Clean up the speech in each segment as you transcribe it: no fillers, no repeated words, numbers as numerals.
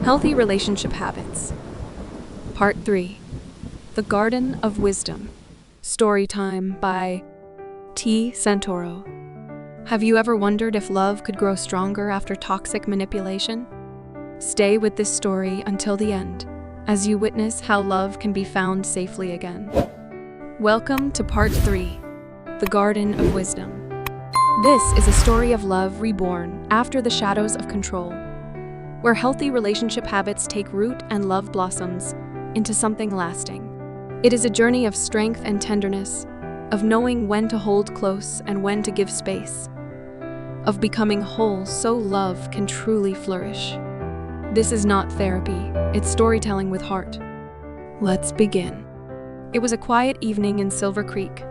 Healthy Relationship Habits. Part 3. The Garden of Wisdom. Story time by Santoro. Have you ever wondered if love could grow stronger after toxic manipulation? Stay with this story until the end, as you witness how love can be found safely again. Welcome to Part 3. The Garden of Wisdom. This is a story of love reborn after the shadows of control, where healthy relationship habits take root and love blossoms into something lasting. It is a journey of strength and tenderness, of knowing when to hold close and when to give space, of becoming whole so love can truly flourish. This is not therapy, it's storytelling with heart. Let's begin. It was a quiet evening in Silver Creek.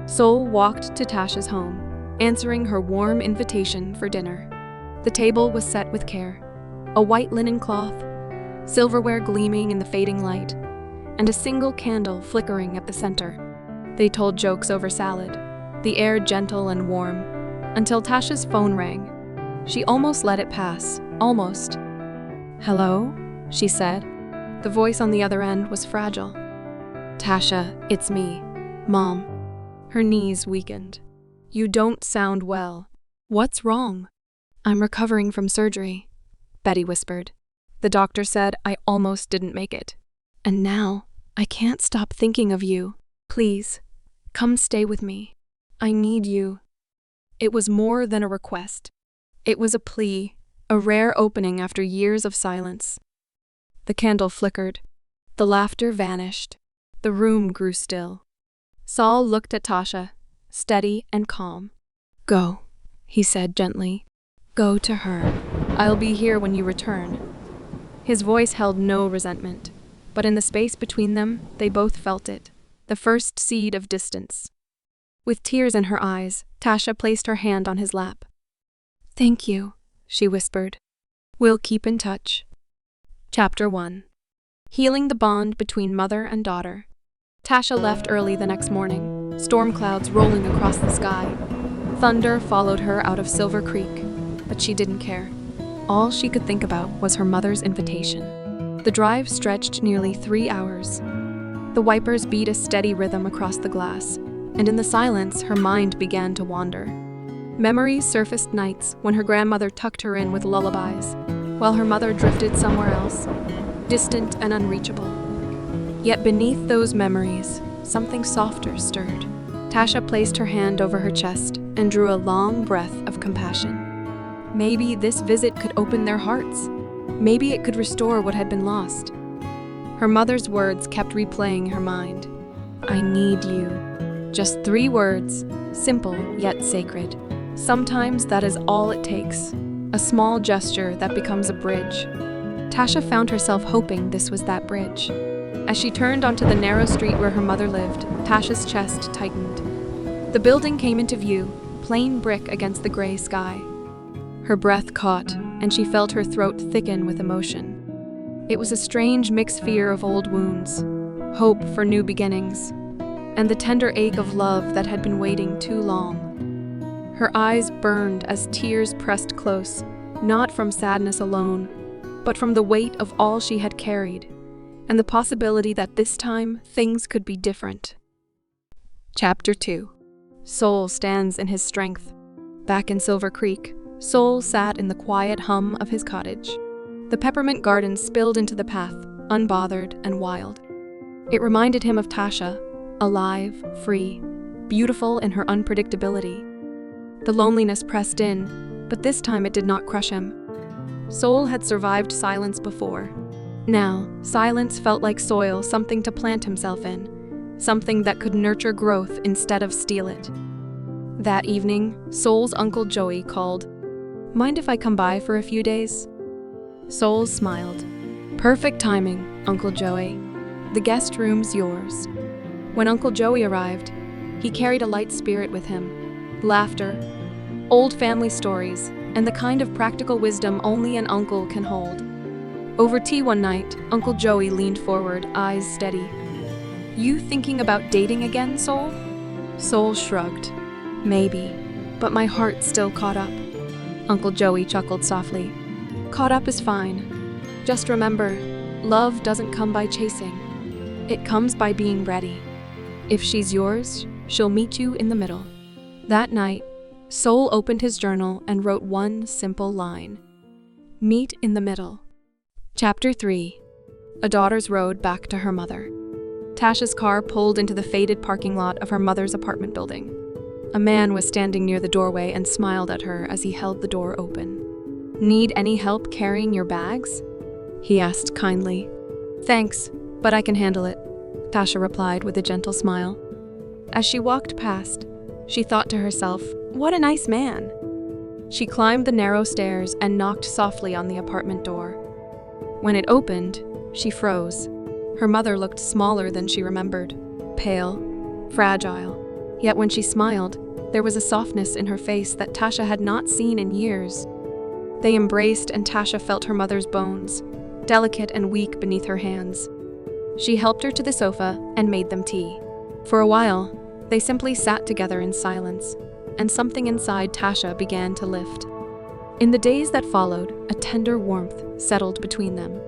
Sol walked to Tasha's home, answering her warm invitation for dinner. The table was set with care. A white linen cloth, silverware gleaming in the fading light, and a single candle flickering at the center. They told jokes over salad, the air gentle and warm, until Tasha's phone rang. She almost let it pass, almost. "Hello?" she said. The voice on the other end was fragile. "Tasha, it's me, Mom." Her knees weakened. "You don't sound well. What's wrong?" "I'm recovering from surgery," Betty whispered. "The doctor said I almost didn't make it. And now, I can't stop thinking of you. Please, come stay with me. I need you." It was more than a request. It was a plea, a rare opening after years of silence. The candle flickered. The laughter vanished. The room grew still. Sol looked at Tasha, steady and calm. "Go," he said gently. "Go to her. I'll be here when you return." His voice held no resentment, but in the space between them, they both felt it, the first seed of distance. With tears in her eyes, Tasha placed her hand on his lap. "Thank you," she whispered. "We'll keep in touch." Chapter 1. Healing the bond between mother and daughter. Tasha left early the next morning, storm clouds rolling across the sky. Thunder followed her out of Silver Creek, but she didn't care. All she could think about was her mother's invitation. The drive stretched nearly 3 hours. The wipers beat a steady rhythm across the glass, and in the silence, her mind began to wander. Memories surfaced nights when her grandmother tucked her in with lullabies, while her mother drifted somewhere else, distant and unreachable. Yet beneath those memories, something softer stirred. Tasha placed her hand over her chest and drew a long breath of compassion. Maybe this visit could open their hearts. Maybe it could restore what had been lost. Her mother's words kept replaying in her mind. "I need you." Just 3 words, simple yet sacred. Sometimes that is all it takes. A small gesture that becomes a bridge. Tasha found herself hoping this was that bridge. As she turned onto the narrow street where her mother lived, Tasha's chest tightened. The building came into view, plain brick against the gray sky. Her breath caught, and she felt her throat thicken with emotion. It was a strange mixed fear of old wounds, hope for new beginnings, and the tender ache of love that had been waiting too long. Her eyes burned as tears pressed close, not from sadness alone, but from the weight of all she had carried, and the possibility that this time things could be different. Chapter 2. Sol stands in his strength. Back in Silver Creek, Sol sat in the quiet hum of his cottage. The peppermint garden spilled into the path, unbothered and wild. It reminded him of Tasha, alive, free, beautiful in her unpredictability. The loneliness pressed in, but this time it did not crush him. Sol had survived silence before. Now, silence felt like soil, something to plant himself in, something that could nurture growth instead of steal it. That evening, Sol's Uncle Joey called. "Mind if I come by for a few days?" Sol smiled. "Perfect timing, Uncle Joey. The guest room's yours." When Uncle Joey arrived, he carried a light spirit with him. Laughter, old family stories, and the kind of practical wisdom only an uncle can hold. Over tea one night, Uncle Joey leaned forward, eyes steady. "You thinking about dating again, Sol?" Sol shrugged. "Maybe, but my heart's still caught up." Uncle Joey chuckled softly. "Caught up is fine. Just remember, love doesn't come by chasing. It comes by being ready. If she's yours, she'll meet you in the middle." That night, Sol opened his journal and wrote one simple line: "Meet in the middle." Chapter 3. A Daughter's Road Back to Her Mother. Tasha's car pulled into the faded parking lot of her mother's apartment building. A man was standing near the doorway and smiled at her as he held the door open. "Need any help carrying your bags?" he asked kindly. "Thanks, but I can handle it," Tasha replied with a gentle smile. As she walked past, she thought to herself, "What a nice man." She climbed the narrow stairs and knocked softly on the apartment door. When it opened, she froze. Her mother looked smaller than she remembered, pale, fragile. Yet when she smiled, there was a softness in her face that Tasha had not seen in years. They embraced, and Tasha felt her mother's bones, delicate and weak beneath her hands. She helped her to the sofa and made them tea. For a while, they simply sat together in silence, and something inside Tasha began to lift. In the days that followed, a tender warmth settled between them.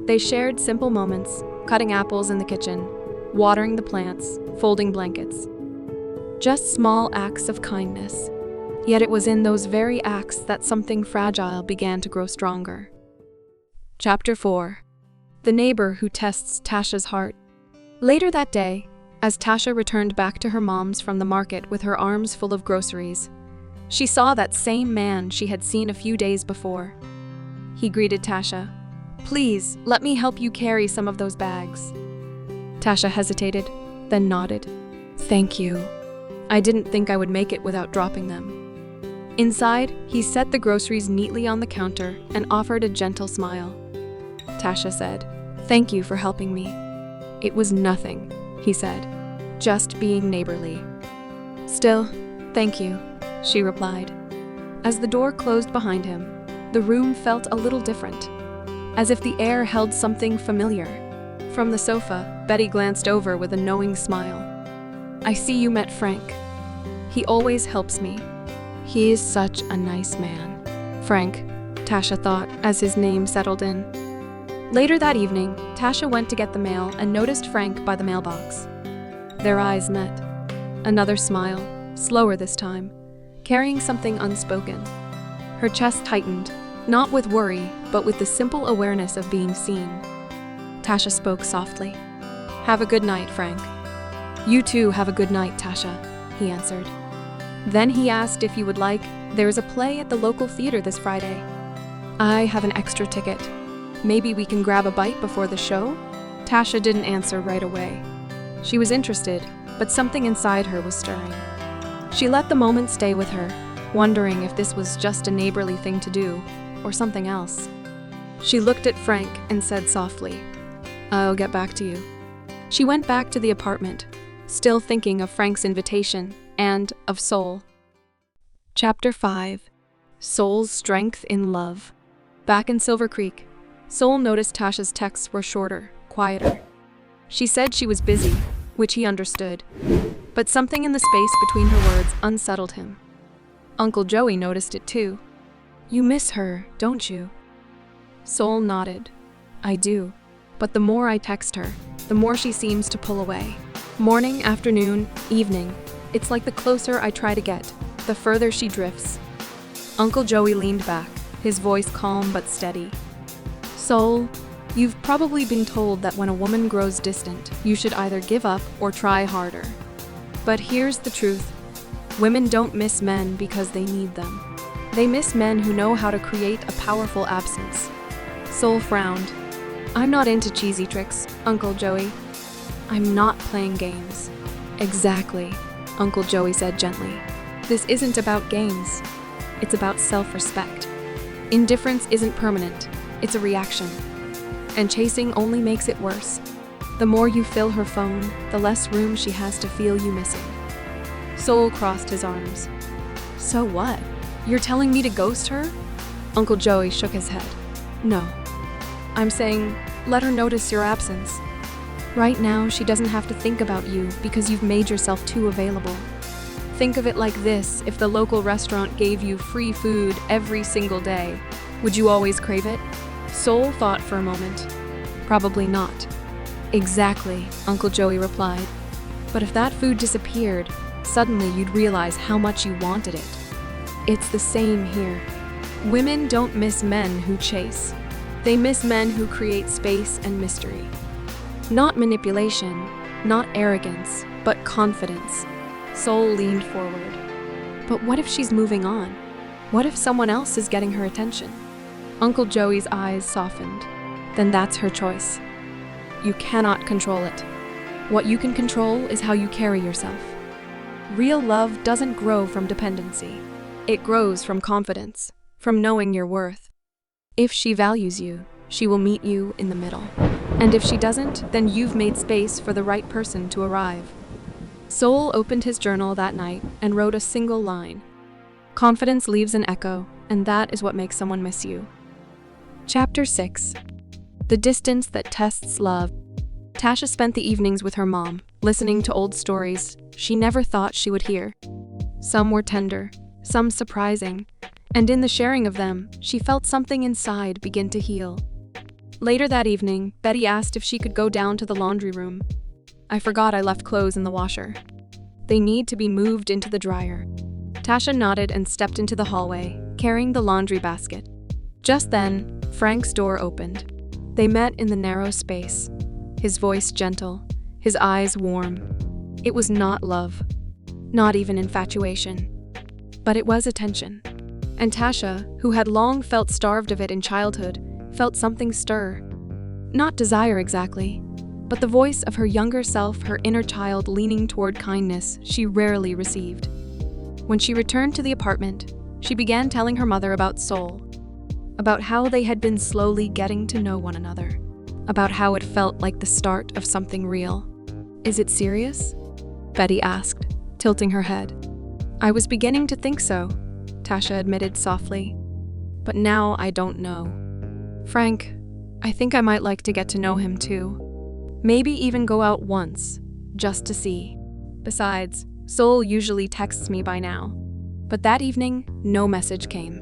They shared simple moments, cutting apples in the kitchen, watering the plants, folding blankets. Just small acts of kindness. Yet it was in those very acts that something fragile began to grow stronger. Chapter 4. The Neighbor Who Tests Tasha's Heart. Later that day, as Tasha returned back to her mom's from the market with her arms full of groceries, she saw that same man she had seen a few days before. He greeted Tasha. "Please, let me help you carry some of those bags." Tasha hesitated, then nodded. "Thank you. I didn't think I would make it without dropping them." Inside, he set the groceries neatly on the counter and offered a gentle smile. Tasha said, "Thank you for helping me." "It was nothing," he said, "just being neighborly." "Still, thank you," she replied. As the door closed behind him, the room felt a little different, as if the air held something familiar. From the sofa, Betty glanced over with a knowing smile. "I see you met Frank. He always helps me. He is such a nice man." Frank, Tasha thought as his name settled in. Later that evening, Tasha went to get the mail and noticed Frank by the mailbox. Their eyes met. Another smile, slower this time, carrying something unspoken. Her chest tightened, not with worry, but with the simple awareness of being seen. Tasha spoke softly. "Have a good night, Frank." "You too have a good night, Tasha," he answered. Then he asked if he would like, "There is a play at the local theater this Friday. I have an extra ticket. Maybe we can grab a bite before the show?" Tasha didn't answer right away. She was interested, but something inside her was stirring. She let the moment stay with her, wondering if this was just a neighborly thing to do, or something else. She looked at Frank and said softly, "I'll get back to you." She went back to the apartment, still thinking of Frank's invitation and of Sol. Chapter 5. Sol's Strength in Love. Back in Silver Creek, Sol noticed Tasha's texts were shorter, quieter. She said she was busy, which he understood, but something in the space between her words unsettled him. Uncle Joey noticed it too. "You miss her, don't you?" Sol nodded. "I do, but the more I text her, the more she seems to pull away. Morning, afternoon, evening, it's like the closer I try to get, the further she drifts." Uncle Joey leaned back, his voice calm but steady. "Sol, you've probably been told that when a woman grows distant, you should either give up or try harder. But here's the truth. Women don't miss men because they need them. They miss men who know how to create a powerful absence." Sol frowned. "I'm not into cheesy tricks, Uncle Joey. I'm not playing games." "Exactly," Uncle Joey said gently. "This isn't about games. It's about self-respect. Indifference isn't permanent. It's a reaction. And chasing only makes it worse. The more you fill her phone, the less room she has to feel you missing." Sol crossed his arms. "So what? You're telling me to ghost her?" Uncle Joey shook his head. "No. I'm saying, let her notice your absence. Right now, she doesn't have to think about you because you've made yourself too available. Think of it like this: if the local restaurant gave you free food every single day, would you always crave it? Sol thought for a moment. Probably not. Exactly, Uncle Joey replied. But if that food disappeared, suddenly you'd realize how much you wanted it. It's the same here. Women don't miss men who chase. They miss men who create space and mystery. Not manipulation, not arrogance, but confidence. Sol leaned forward. But what if she's moving on? What if someone else is getting her attention? Uncle Joey's eyes softened. Then that's her choice. You cannot control it. What you can control is how you carry yourself. Real love doesn't grow from dependency. It grows from confidence, from knowing your worth. If she values you, she will meet you in the middle. And if she doesn't, then you've made space for the right person to arrive. Sol opened his journal that night and wrote a single line. Confidence leaves an echo, and that is what makes someone miss you. Chapter 6. The distance that tests love. Tasha spent the evenings with her mom, listening to old stories she never thought she would hear. Some were tender, some surprising, and in the sharing of them, she felt something inside begin to heal. Later that evening, Betty asked if she could go down to the laundry room. I forgot I left clothes in the washer. They need to be moved into the dryer. Tasha nodded and stepped into the hallway, carrying the laundry basket. Just then, Frank's door opened. They met in the narrow space, his voice gentle, his eyes warm. It was not love, not even infatuation, but it was attention. And Tasha, who had long felt starved of it in childhood, felt something stir. Not desire exactly, but the voice of her younger self, her inner child leaning toward kindness she rarely received. When she returned to the apartment, she began telling her mother about Sol, about how they had been slowly getting to know one another, about how it felt like the start of something real. Is it serious? Betty asked, tilting her head. I was beginning to think so, Tasha admitted softly. But now I don't know. Frank, I think I might like to get to know him too. Maybe even go out once, just to see. Besides, Sol usually texts me by now. But that evening, no message came.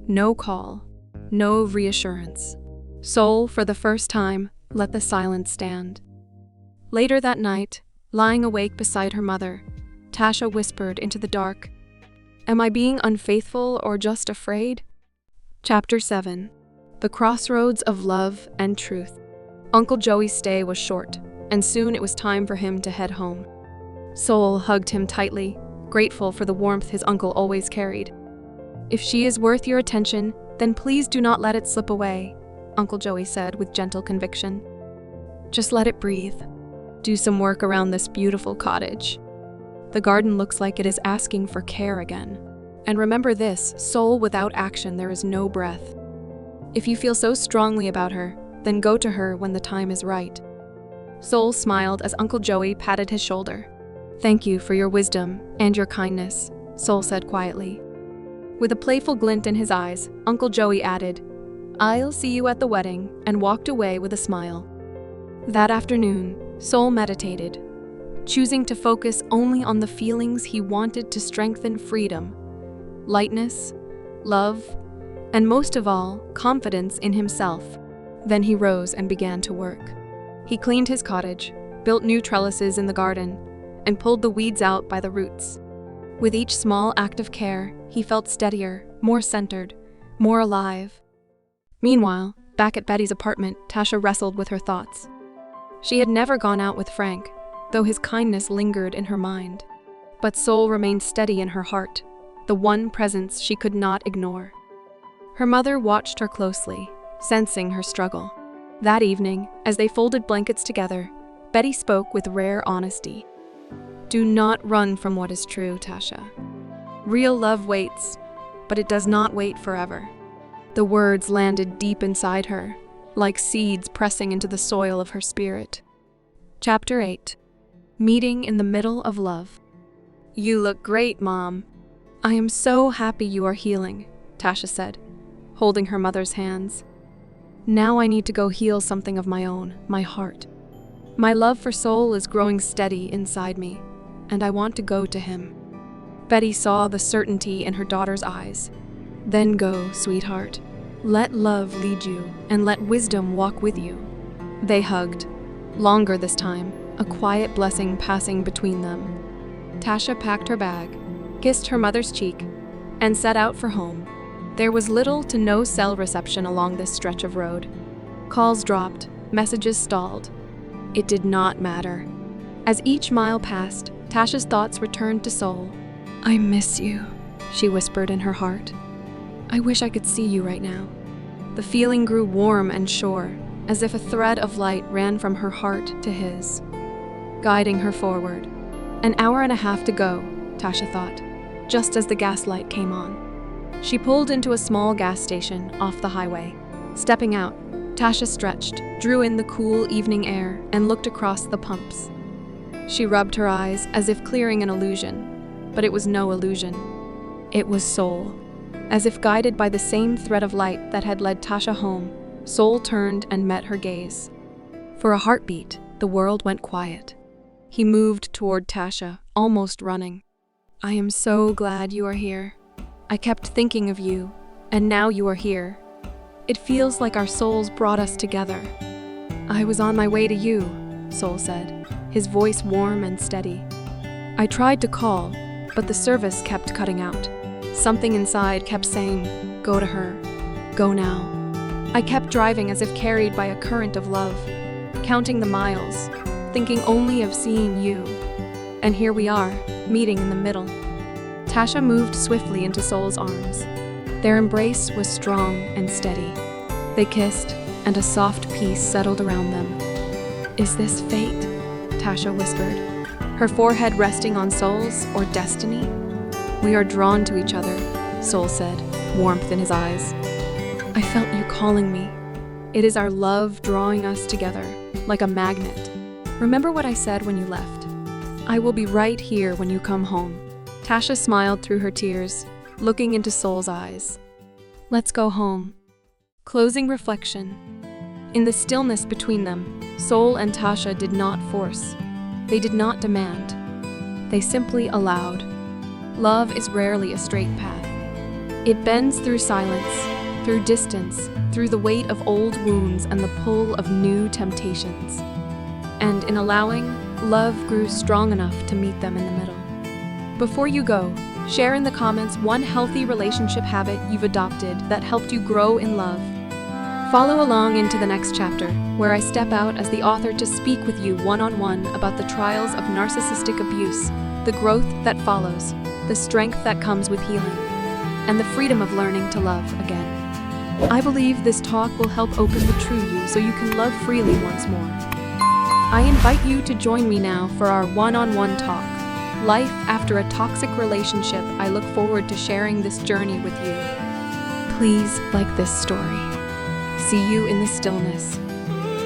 No call. No reassurance. Sol, for the first time, let the silence stand. Later that night, lying awake beside her mother, Tasha whispered into the dark, Am I being unfaithful or just afraid? Chapter 7. The Crossroads of Love and Truth. Uncle Joey's stay was short, and soon it was time for him to head home. Sol hugged him tightly, grateful for the warmth his uncle always carried. If she is worth your attention, then please do not let it slip away, Uncle Joey said with gentle conviction. Just let it breathe. Do some work around this beautiful cottage. The garden looks like it is asking for care again. And remember this, soul without action, there is no breath. If you feel so strongly about her, then go to her when the time is right. Sol smiled as Uncle Joey patted his shoulder. Thank you for your wisdom and your kindness, Sol said quietly. With a playful glint in his eyes, Uncle Joey added, I'll see you at the wedding, and walked away with a smile. That afternoon, Sol meditated, choosing to focus only on the feelings he wanted to strengthen freedom, lightness, love, and most of all, confidence in himself. Then he rose and began to work. He cleaned his cottage, built new trellises in the garden, and pulled the weeds out by the roots. With each small act of care, he felt steadier, more centered, more alive. Meanwhile, back at Betty's apartment, Tasha wrestled with her thoughts. She had never gone out with Frank, though his kindness lingered in her mind. But Sol remained steady in her heart, the one presence she could not ignore. Her mother watched her closely, sensing her struggle. That evening, as they folded blankets together, Betty spoke with rare honesty. Do not run from what is true, Tasha. Real love waits, but it does not wait forever. The words landed deep inside her, like seeds pressing into the soil of her spirit. Chapter 8. Meeting in the Middle of Love. You look great, Mom. I am so happy you are healing, Tasha said, holding her mother's hands. Now I need to go heal something of my own, my heart. My love for Sol is growing steady inside me, and I want to go to him. Betty saw the certainty in her daughter's eyes. Then go, sweetheart. Let love lead you, and let wisdom walk with you. They hugged. Longer this time, a quiet blessing passing between them. Tasha packed her bag, kissed her mother's cheek, and set out for home. There was little to no cell reception along this stretch of road. Calls dropped, messages stalled. It did not matter. As each mile passed, Tasha's thoughts returned to Sol. "I miss you," she whispered in her heart. "I wish I could see you right now." The feeling grew warm and sure, as if a thread of light ran from her heart to his, guiding her forward. An hour and a half to go, Tasha thought, just as the gas light came on. She pulled into a small gas station off the highway. Stepping out, Tasha stretched, drew in the cool evening air, and looked across the pumps. She rubbed her eyes as if clearing an illusion, but it was no illusion. It was Sol. As if guided by the same thread of light that had led Tasha home, Sol turned and met her gaze. For a heartbeat, the world went quiet. He moved toward Tasha, almost running. "I am so glad you are here. I kept thinking of you, and now you are here. It feels like our souls brought us together." "I was on my way to you," Sol said, his voice warm and steady. "I tried to call, but the service kept cutting out. Something inside kept saying, 'Go to her. Go now.' I kept driving as if carried by a current of love, counting the miles, thinking only of seeing you. And here we are, meeting in the middle." Tasha moved swiftly into Sol's arms. Their embrace was strong and steady. They kissed, and a soft peace settled around them. "Is this fate?" Tasha whispered, her forehead resting on Sol's, or destiny? "We are drawn to each other," Sol said, warmth in his eyes. "I felt you calling me. It is our love drawing us together, like a magnet. Remember what I said when you left? I will be right here when you come home." Tasha smiled through her tears, looking into Sol's eyes. "Let's go home." Closing reflection. In the stillness between them, Sol and Tasha did not force. They did not demand. They simply allowed. Love is rarely a straight path. It bends through silence, through distance, through the weight of old wounds and the pull of new temptations. And in allowing, love grew strong enough to meet them in the middle. Before you go, share in the comments one healthy relationship habit you've adopted that helped you grow in love. Follow along into the next chapter, where I step out as the author to speak with you one-on-one about the trials of narcissistic abuse, the growth that follows, the strength that comes with healing, and the freedom of learning to love again. I believe this talk will help open the true you so you can love freely once more. I invite you to join me now for our one-on-one talk. Life after a toxic relationship. I look forward to sharing this journey with you. Please like this story. See you in the stillness.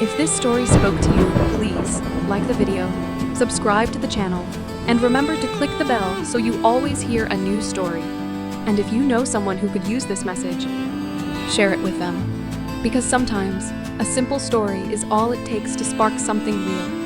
If this story spoke to you, please like the video, subscribe to the channel, and remember to click the bell so you always hear a new story. And if you know someone who could use this message, share it with them. Because sometimes, a simple story is all it takes to spark something real.